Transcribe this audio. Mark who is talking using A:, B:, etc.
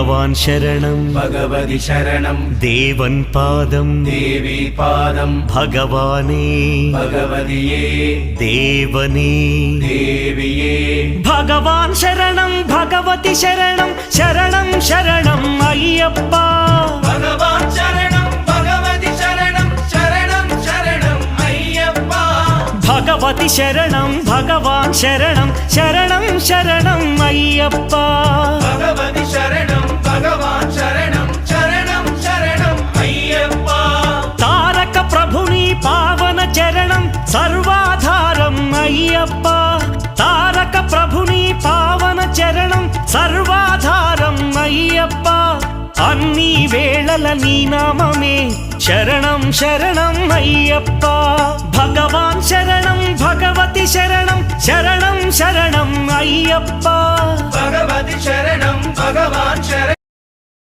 A: ഭഗവാൻ ശരണം
B: ഭഗവതി ശരണം
A: ദേവൻ പാദം
B: ദേവി പാദം
A: ഭഗവാനേ
B: ഭഗവതിയേ
A: ദേവനേ
B: ദേവിയേ
A: ഭഗവാൻ ശരണം ഭഗവതി ശരണം ശരണം ശരണം അയ്യപ്പ
B: ഭഗവാൻ ശരണം ഭഗവതി ശരണം ശരണം ശരണം അയ്യപ്പ
A: ഭഗവതി ശരണം ഭഗവാൻ ശരണം ശരണം ശരണം അയ്യപ്പ
B: ഭഗവതി ശരണം ഭഗവാൻ ശരണം ശരണം ശരണം അയ്യപ്പ
A: താരക ప్రభుని పావన చరణం సర్వాధారం అయ్యప్ప తారక ప్రభుని పావన చరణం సర్వాధారం అయ్యప్ప అన్ని వేళల నీ నామమే శరణం శరణం అయ్యప్ప భగవాన్ శరణం భగవతి శరణం శరణం శరణం అయ్యప్ప
B: భగవతి శరణం భగవాన్ శరణం